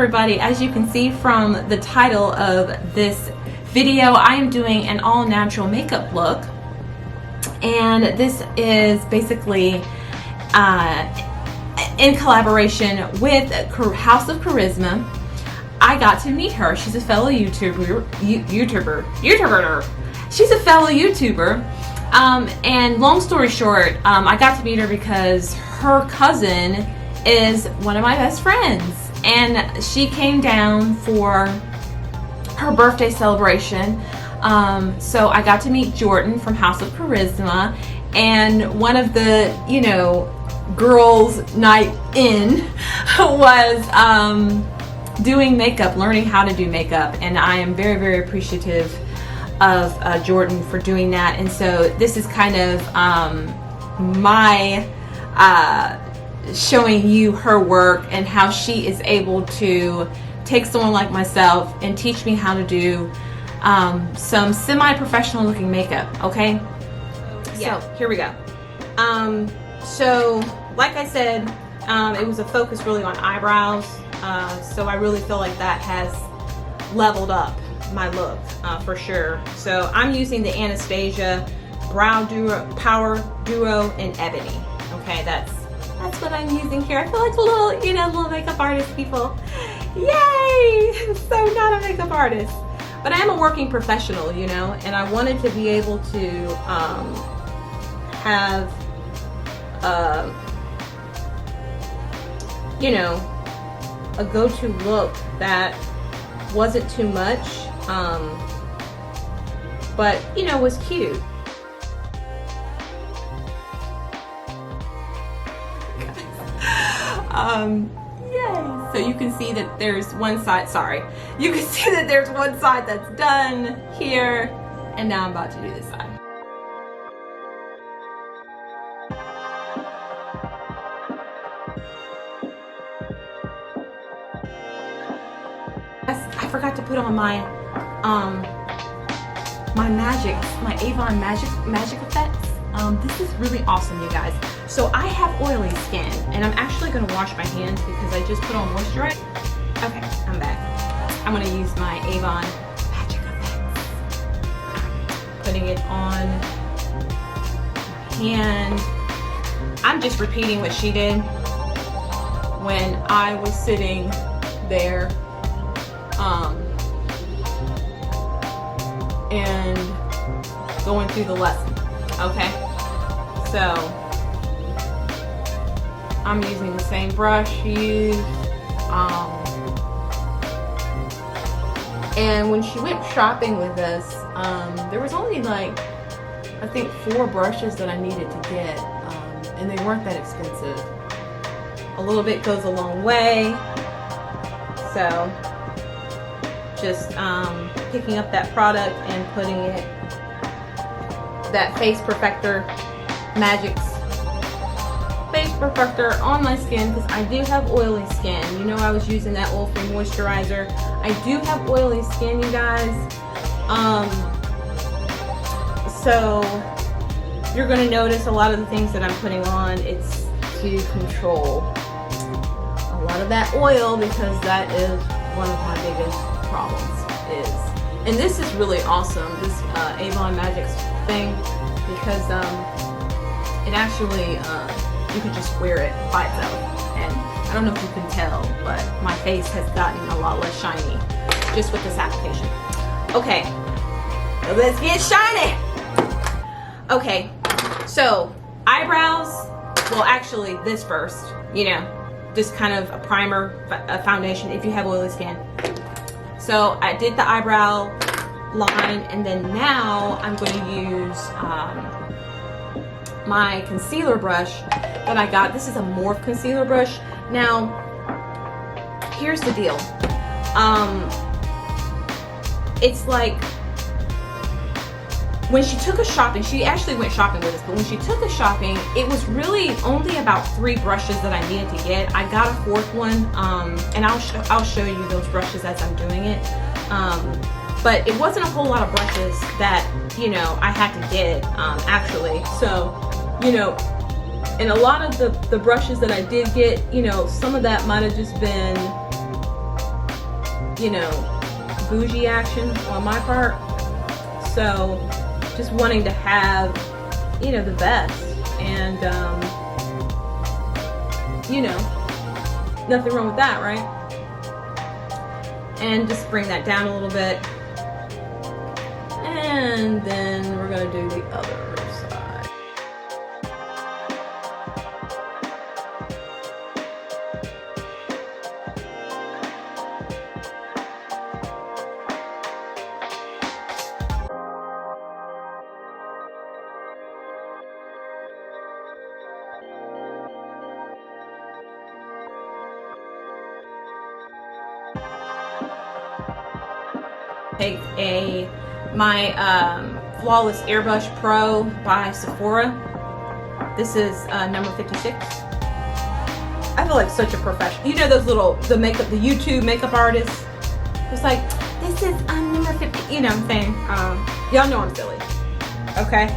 everybody? As you can see from the title of this video, I am doing an all natural makeup look, and this is basically in collaboration with House of Charisma. I got to meet her. She's a fellow YouTuber. She's a fellow YouTuber. And long story short, I got to meet her because her cousin is one of my best friends, and she came down for her birthday celebration. So I got to meet Jordan from House of Charisma, and one of the, girls' night in was doing makeup, learning how to do makeup, and I am very, very appreciative of Jordan for doing that. And so this is kind of my showing you her work and how she is able to take someone like myself and teach me how to do some semi-professional looking makeup. Okay, yeah. So here we go. So like I said, it was a focus really on eyebrows, so I really feel like that has leveled up my look for sure. So I'm using the Anastasia Brow Duo, Power Duo in Ebony. Okay, that's what I'm using here. I feel like a little, little makeup artist, people. Yay! So not a makeup artist, but I am a working professional, and I wanted to be able to have, a go-to look that wasn't too much, but was cute. Yay! So you can see that there's one side, you can see that there's one side that's done here, and now I'm about to do this side. I forgot to put on my my Avon magic effects. This is really awesome, you guys. So I have oily skin, and I'm actually going to wash my hands because I just put on moisturizer. Okay, I'm back. I'm going to use my Avon magic effects. Putting it on my hand. I'm just repeating what she did when I was sitting there. And going through the lesson. Okay, so I'm using the same brush she used, and when she went shopping with us, there was only like, I think 4 brushes that I needed to get, and they weren't that expensive. A little bit goes a long way, so just picking up that product and putting it, that Face Perfector Magic's Face Perfector on my skin, because I do have oily skin. I was using that oil-free moisturizer. I do have oily skin, you guys. So you're going to notice a lot of the things that I'm putting on, it's to control a lot of that oil, because that is one of my biggest problems. And this is really awesome, this Avon Magic's thing, because it actually, you can just wear it by itself, and I don't know if you can tell, but my face has gotten a lot less shiny just with this application. Okay, let's get shiny. Okay, so eyebrows, well actually this first, just kind of a primer, a foundation if you have oily skin. So I did the eyebrow line, and then now I'm going to use my concealer brush that I got. This is a Morphe concealer brush. Now, here's the deal. It's like, when she took us shopping, she actually went shopping with us, but when she took us shopping, it was really only about 3 brushes that I needed to get. I got a 4th one, and I'll show you those brushes as I'm doing it. But it wasn't a whole lot of brushes that, I had to get, actually. So, and a lot of the brushes that I did get, some of that might have just been you know, bougie action on my part. So just wanting to have, you know, the best. And, you know, nothing wrong with that, right? And just bring that down a little bit. And then we're going to do the other side. Take my Flawless Airbrush Pro by Sephora. This is number 56. I feel like such a professional. You know those little, the YouTube makeup artists? It's like, this is number 50, you know what I'm saying? Y'all know I'm silly, okay?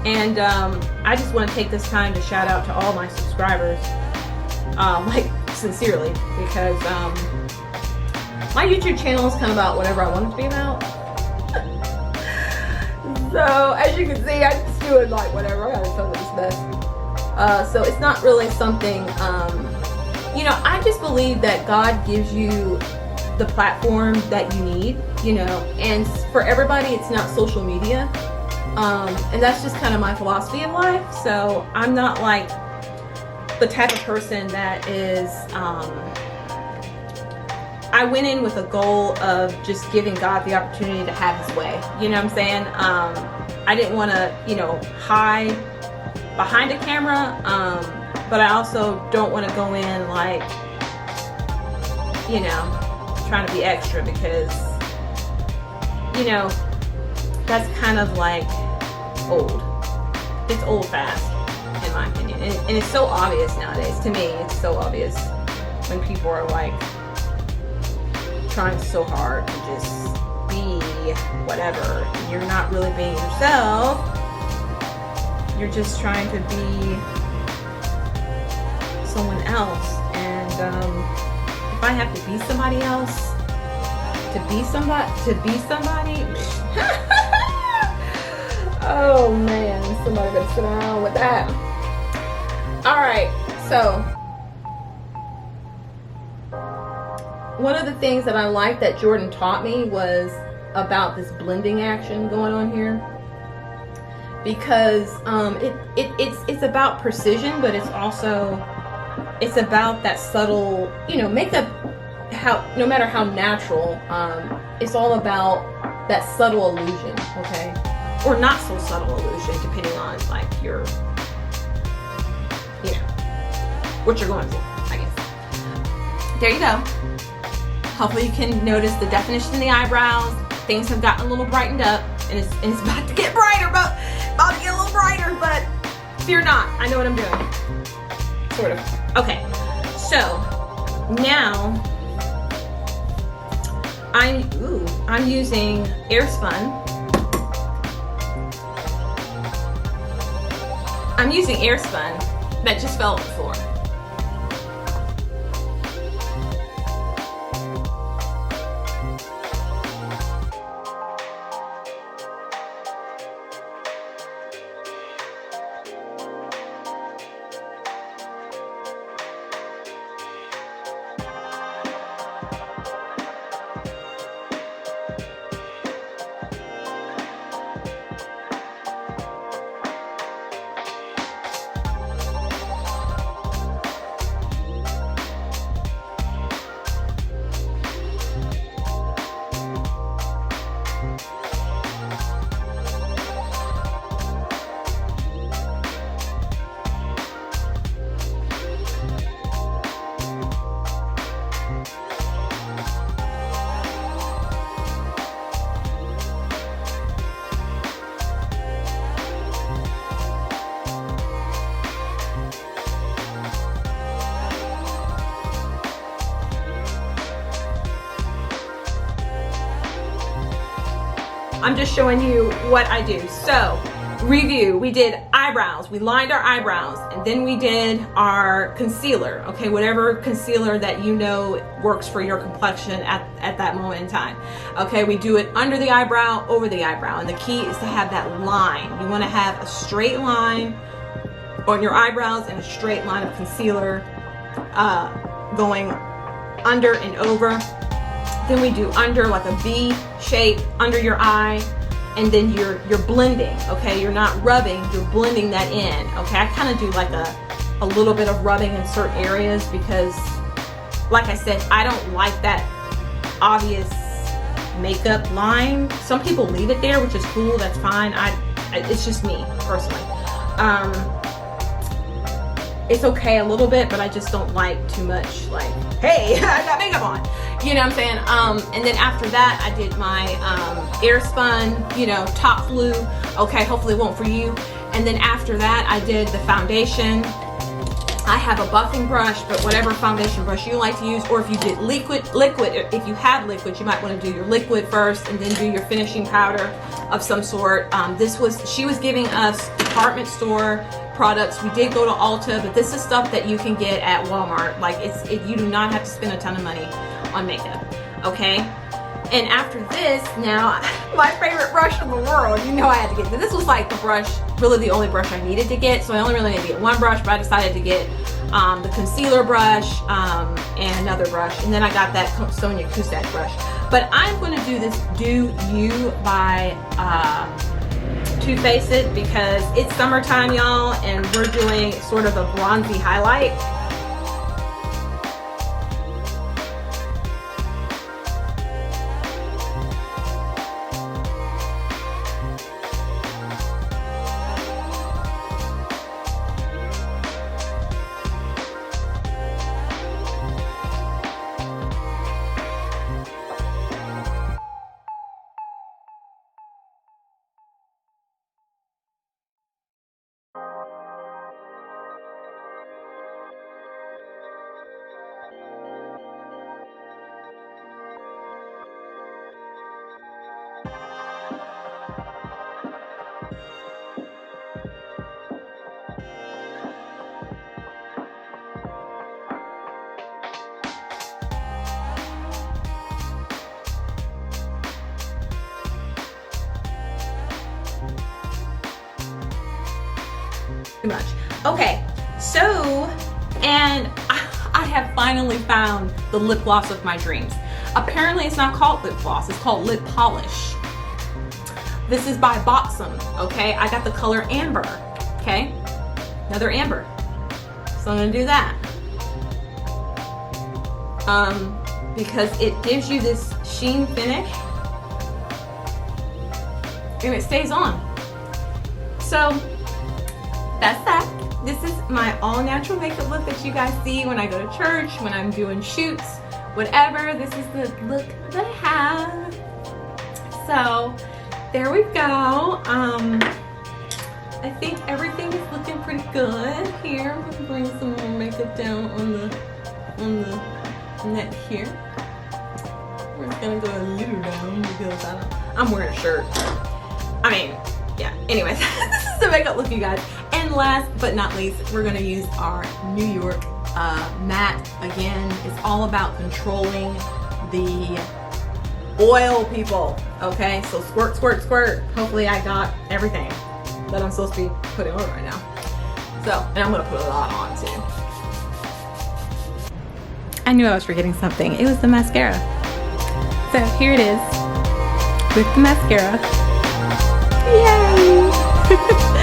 And I just want to take this time to shout out to all my subscribers, like sincerely, because my YouTube channel is kind of about whatever I want it to be about. So as you can see, I just do it like whatever. I gotta tell this best. So it's not really something, you know, I just believe that God gives you the platform that you need, you know, and for everybody it's not social media. And that's just kind of my philosophy of life. So I'm not like the type of person that is, I went in with a goal of just giving God the opportunity to have his way. You know what I'm saying? I didn't want to, you know, hide behind a camera, but I also don't want to go in like, you know, trying to be extra, because, you know, that's kind of like old. It's old fast, in my opinion. And it's so obvious nowadays. To me, it's so obvious when people are like, trying so hard to just be whatever. You're not really being yourself. You're just trying to be someone else. And if I have to be somebody else, to be somebody, oh man, somebody better sit around with that. All right, so one of the things that I like that Jordan taught me was about this blending action going on here, because it's about precision, but it's about that subtle, you know, makeup. No matter how natural, it's all about that subtle illusion, okay, or not so subtle illusion, depending on like your, you know, what you're going through, I guess. There you go. Hopefully you can notice the definition in the eyebrows. Things have gotten a little brightened up, and it's about to get brighter, but about to get a little brighter, but fear not. I know what I'm doing. Sort of. Okay, so now I'm using Airspun. I'm using Airspun that just fell on the floor. I'm just showing you what I do. So review. We did eyebrows. We lined our eyebrows, and then we did our concealer. Okay, whatever concealer that you know works for your complexion at that moment in time. Okay, we do it under the eyebrow, over the eyebrow, and the key is to have that line. You want to have a straight line on your eyebrows and a straight line of concealer going under and over. Then we do under, like a V shape under your eye, and then you're blending. Okay, you're not rubbing, you're blending that in. Okay, I kind of do like a little bit of rubbing in certain areas because, like I said, I don't like that obvious makeup line. Some people leave it there, which is cool, that's fine. It's just me personally. It's okay a little bit, but I just don't like too much, like, hey, I got makeup on. You know what I'm saying? And then after that, I did my air spun, top glue. Okay, hopefully it won't for you. And then after that, I did the foundation. I have a buffing brush, but whatever foundation brush you like to use, or if you did liquid, if you have liquid, you might want to do your liquid first and then do your finishing powder of some sort. She was giving us department store products. We did go to Ulta, but this is stuff that you can get at Walmart. Like you do not have to spend a ton of money on makeup, okay? And after this, now my favorite brush in the world, I had to get this. Was like the brush, really the only brush I needed to get, so I only really needed to get one brush, but I decided to get the concealer brush and another brush, and then I got that Sonia Cusack brush. But I'm going to do this Do You by Too Faced It because it's summertime, y'all, and we're doing sort of a bronzy highlight. Too much. Okay, so, and I have finally found the lip gloss of my dreams. Apparently it's not called lip gloss, it's called lip polish. This is by Boxam, okay? I got the color Amber, okay? Another Amber. So I'm gonna do that. Because it gives you this sheen finish and it stays on. So that's that. This is my all natural makeup look that you guys see when I go to church, when I'm doing shoots, whatever. This is the look that I have. So there we go. I think everything is looking pretty good here. I'm gonna bring some more makeup down on the neck here. We're just gonna go a little down because I'm wearing a shirt. I mean, yeah, anyways, this is the makeup look, you guys. And last but not least, we're gonna use our New York matte. Again, it's all about controlling the oil, people, okay? So squirt, squirt, squirt. Hopefully I got everything that I'm supposed to be putting on right now. So, and I'm gonna put a lot on too. I knew I was forgetting something. It was the mascara. So here it is with the mascara. Yay!